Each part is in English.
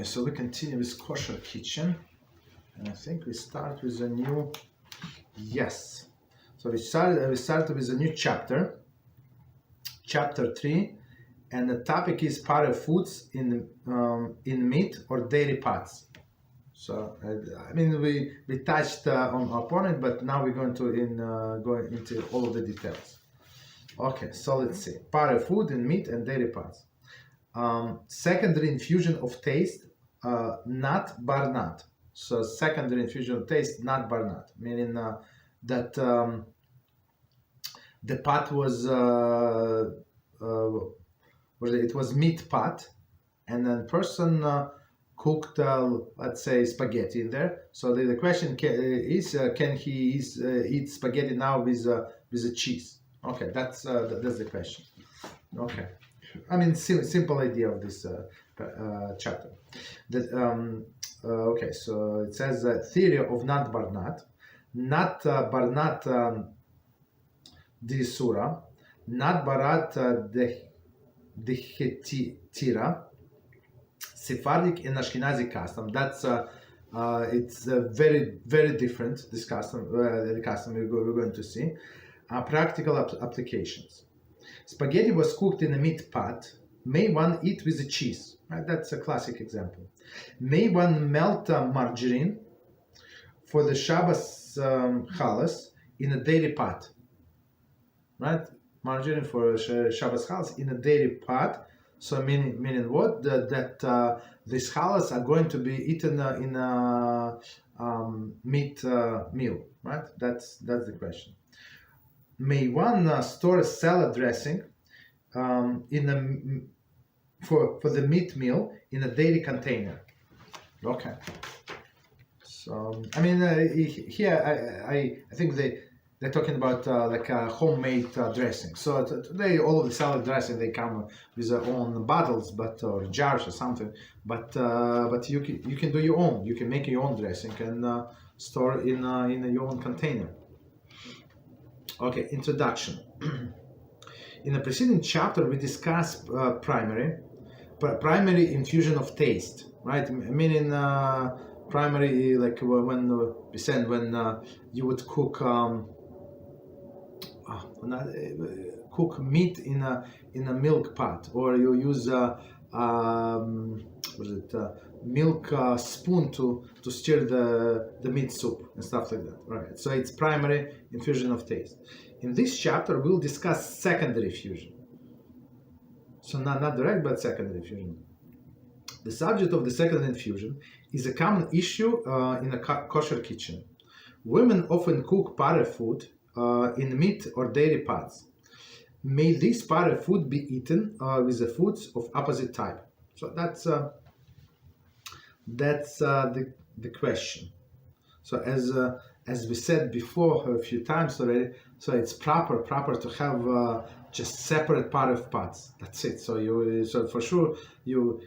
so we continue with Kosher Kitchen, and I think we start with a new, yes. So we started with a new chapter 3, and the topic is Parve foods in meat or dairy pots. So I mean we touched upon it, but now we're going to go into all of the details. Okay, so let's see. Parve food in meat and dairy pots. Secondary infusion of taste, not bar not. So secondary infusion of taste, not bar not, meaning that the pot was it was meat pot, and then person cooked let's say spaghetti in there. So the question is can he eat spaghetti now with a cheese? Okay, that's the question. Okay. I mean, simple idea of this chapter. Okay, so it says theory of not bar not the surah, not barat the hetira, Sephardic and Ashkenazi custom. That's it's very very different. This custom, the custom we're going to see. Practical applications. Spaghetti was cooked in a meat pot. May one eat with a cheese? Right? That's a classic example. May one melt margarine for the Shabbos Halachos in a dairy pot? Right? Margarine for Shabbos Halachos in a dairy pot. So meaning what? That these Halachos are going to be eaten in a meat meal. Right? That's the question. May one store salad dressing for the meat meal in a dairy container? Okay. So I mean here I think they're talking about like a homemade dressing. So today all of the salad dressing they come with their own bottles, or jars or something. But you can do your own. You can make your own dressing and store in your own container. Okay, introduction. In the preceding chapter, we discussed primary infusion of taste, right? Meaning primary, like when we said when you would cook cook meat in a milk pot, or you use milk spoon to stir the meat soup and stuff like that. Right. So it's primary infusion of taste. In this chapter, we'll discuss secondary fusion. So not direct, but secondary fusion. The subject of the secondary infusion is a common issue in a kosher kitchen. Women often cook parve food in meat or dairy pots. May this parve food be eaten with the foods of opposite type? So that's the question. So as we said before a few times already, so it's proper to have just separate parve pots. That's it. So for sure you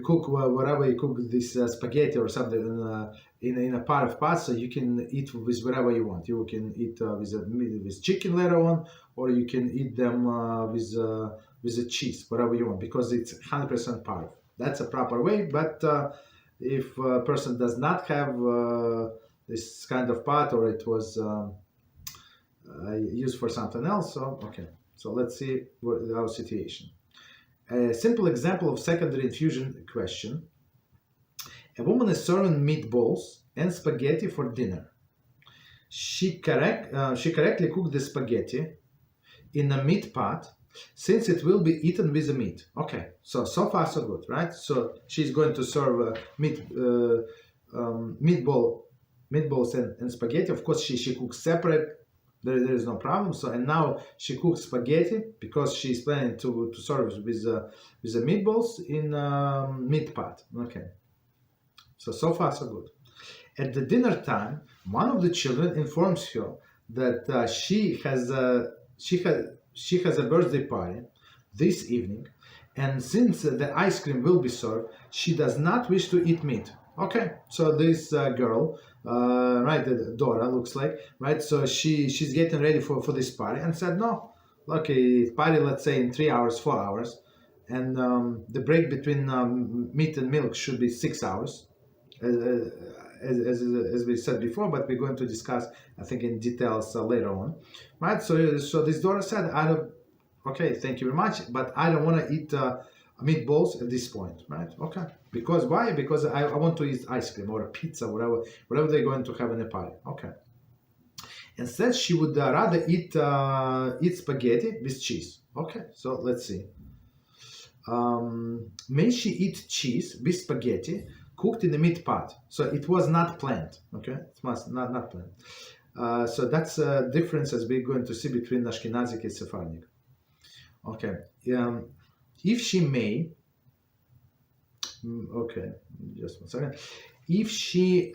cook whatever you cook this spaghetti or something in a parve pot, so you can eat with whatever you want. You can eat with chicken later on, or you can eat them with a cheese, whatever you want, because it's 100% parve. That's a proper way. But if a person does not have this kind of pot, or it was used for something else, so okay. So let's see our situation. A simple example of secondary infusion question. A woman is serving meatballs and spaghetti for dinner. She correctly cooked the spaghetti in a meat pot, since it will be eaten with the meat. Okay, so far so good, right? So she's going to serve meatballs and spaghetti. Of course, she cooks separate. There is no problem. So, and now she cooks spaghetti because she's planning to serve with the meatballs in meat pot. Okay. So far so good. At the dinner time, one of the children informs her that she has a birthday party this evening, and since the ice cream will be served, she does not wish to eat meat. Okay, so this girl, right, Dora looks like, right, so she's getting ready for this party and said, no, okay, party, let's say in 3 hours, 4 hours, and the break between meat and milk should be 6 hours, as we said before, but we're going to discuss, I think, in details later on, right? So this daughter said, okay, thank you very much, but I don't want to eat meatballs at this point, right? Okay, because why? Because I want to eat ice cream or a pizza, whatever they're going to have in a party. Okay. Instead, she would rather eat spaghetti with cheese. Okay, so let's see. May she eat cheese with spaghetti cooked in a meat pot? So it was not planned. Okay, it was not planned. So that's a difference, as we're going to see, between Ashkenazic and Sephardic. Okay, if she may. Okay, just 1 second. If she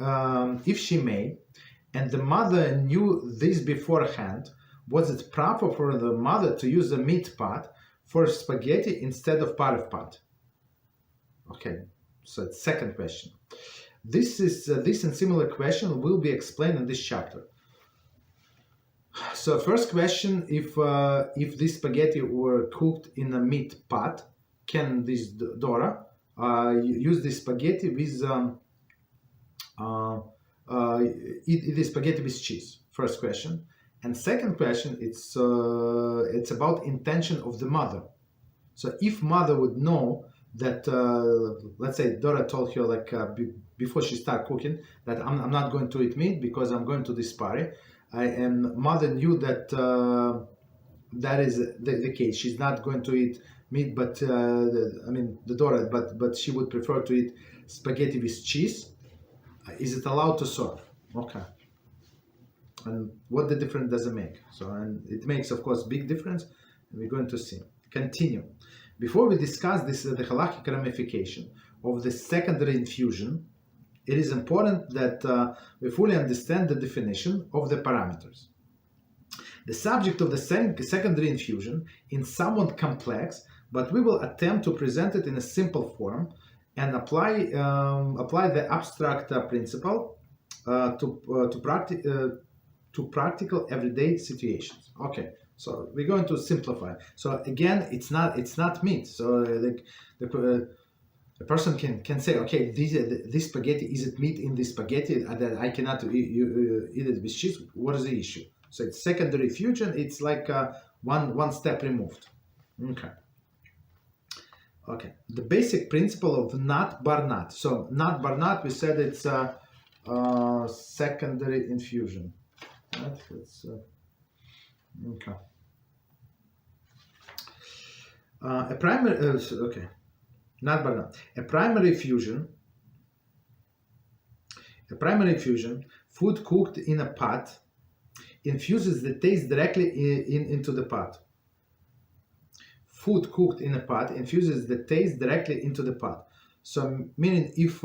may, and the mother knew this beforehand, was it proper for the mother to use a meat pot for spaghetti instead of Parve pot? Okay, so it's second question. This and similar question will be explained in this chapter. So first question: if this spaghetti were cooked in a meat pot, can this daughter use this spaghetti with eat the spaghetti with cheese? First question. And second question, it's about intention of the mother. So if mother would know that, let's say daughter told her, like, before she start cooking, that I'm not going to eat meat because I'm going to this party, and mother knew that that is the case. She's not going to eat meat, but the daughter, but she would prefer to eat spaghetti with cheese. Is it allowed to serve? Okay. And what the difference does it make? So, and it makes, of course, big difference. And we're going to see. Continue. Before we discuss the halakhic ramification of the secondary infusion, it is important that we fully understand the definition of the parameters. The subject of the secondary infusion is somewhat complex, but we will attempt to present it in a simple form and apply the abstract principle to practical everyday situations. Okay, so we're going to simplify. So again, it's not meat. So the person can say, okay, this spaghetti, is it meat in this spaghetti that I cannot eat it with cheese? What is the issue? So it's secondary infusion. It's like one step removed. Okay. Okay. The basic principle of not bar not. So not bar not, we said it's secondary infusion. Right? It's, okay. A primary. Okay. Not bar not. A primary infusion. Food cooked in a pot infuses the taste directly into the pot. Food cooked in a pot infuses the taste directly into the pot. So meaning if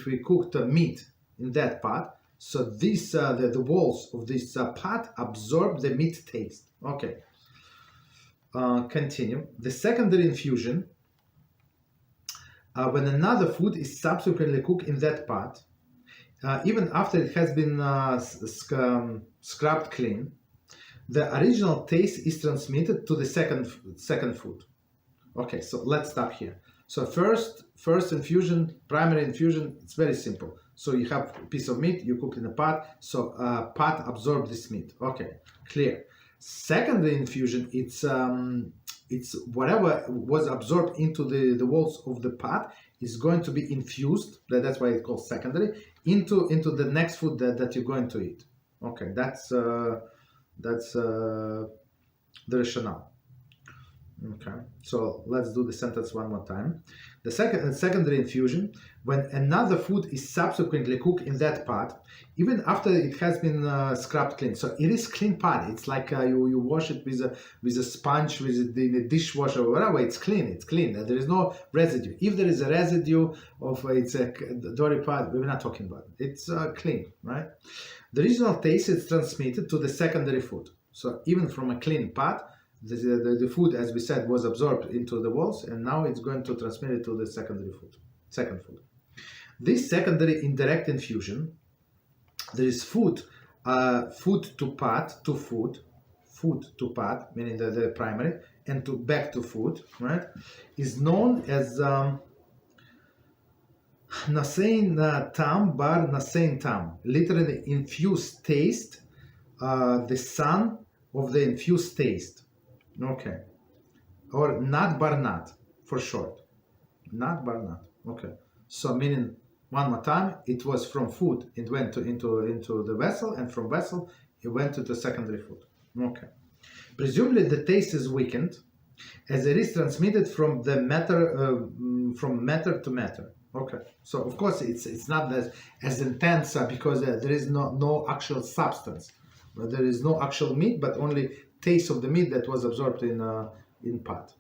we cooked meat in that pot, so this the walls of this pot absorb the meat taste. Okay. Continue. The secondary infusion, when another food is subsequently cooked in that pot, even after it has been scrubbed clean, the original taste is transmitted to the second food. Okay, so let's stop here. So first infusion, primary infusion, it's very simple. So you have a piece of meat, you cook in a pot, so pot absorbs this meat. Okay, clear. Secondary infusion, it's whatever was absorbed into the walls of the pot is going to be infused. That's why it's called secondary, into the next food that you're going to eat. Okay, that's the rationale. Okay, so let's do the sentence one more time. The secondary infusion, when another food is subsequently cooked in that pot, even after it has been scrubbed clean. So it is clean pot. It's like you wash it with a sponge, with the dishwasher or whatever. It's clean. It's clean. There is no residue. If there is a residue of it's a dirty pot, we're not talking about it. It's clean, right? The original taste is transmitted to the secondary food. So even from a clean pot, the food, as we said, was absorbed into the walls, and now it's going to transmit it to the second food. This secondary indirect infusion, there is food to pot to food, food to pot, meaning the primary, and to back to food, right, is known as Nasein Tam Bar Nasein Tam, literally infused taste, the son of the infused taste. Okay. Or Nat Bar Nat, for short. Nat Bar Nat. Okay. So meaning, one more time, it was from food, it went into the vessel, and from vessel, it went to the secondary food. Okay. Presumably the taste is weakened, as it is transmitted from the matter, from matter to matter. Okay, so of course it's not as intense because there is no actual substance. There is no actual meat, but only taste of the meat that was absorbed in pot.